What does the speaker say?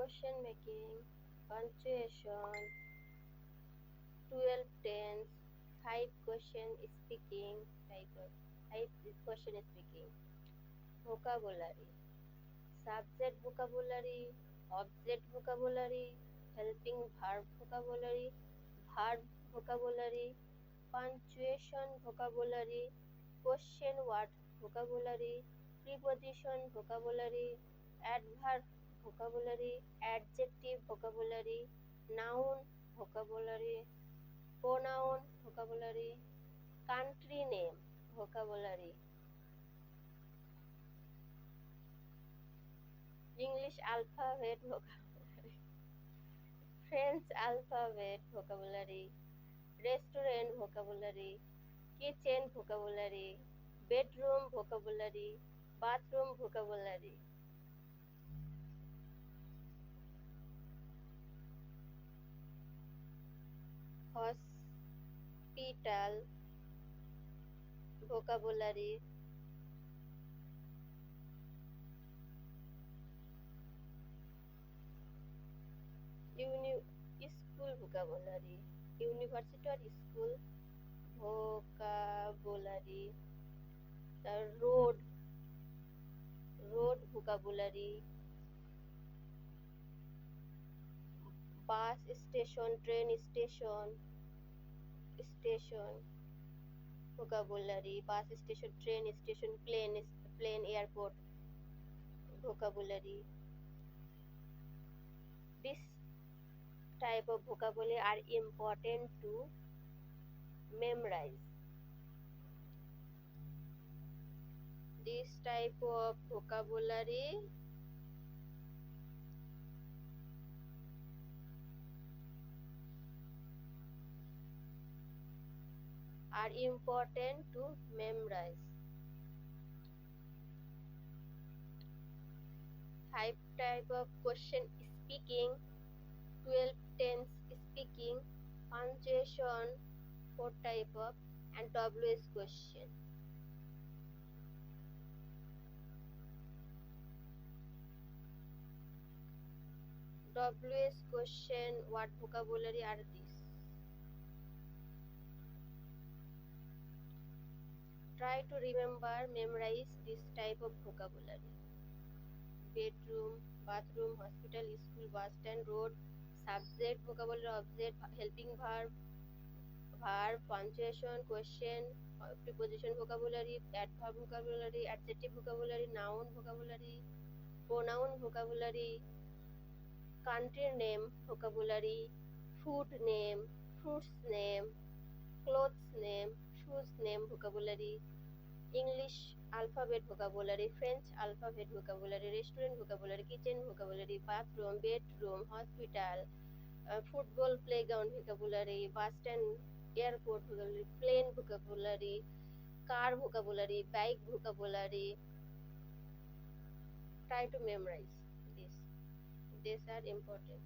question making, punctuation, 12 tense, 5 question speaking type of 5 question speaking, vocabulary, subject vocabulary, object vocabulary, helping verb vocabulary, verb vocabulary, punctuation vocabulary, question word vocabulary, preposition vocabulary, adverb vocabulary, adjective vocabulary, noun vocabulary, pronoun vocabulary, country name vocabulary, English alphabet vocabulary, French alphabet vocabulary, restaurant vocabulary, kitchen vocabulary, bedroom vocabulary, bathroom vocabulary. Hospital vocabulary, school vocabulary, university or school vocabulary, the road vocabulary, bus station, train station vocabulary, bus station, train station, plane, airport vocabulary. This type of vocabulary are important to memorize. This type of vocabulary are important to memorize. 5 type of question speaking, 12 tense speaking, punctuation, 4 type of, and WS question. WS question, what vocabulary are these? Try to remember, memorize this type of vocabulary. Bedroom, bathroom, hospital, school, bus stand, road, subject vocabulary, object, helping verb, punctuation, question, preposition vocabulary, adverb vocabulary, adjective vocabulary, noun vocabulary, pronoun vocabulary, country name vocabulary, food name, fruits name, clothes name, shoes name vocabulary, English alphabet vocabulary, French alphabet vocabulary, restaurant vocabulary, kitchen vocabulary, bathroom, bedroom, hospital, football playground vocabulary, bus stand, airport vocabulary, plane vocabulary, car vocabulary, bike vocabulary. Try to memorize this. These are important.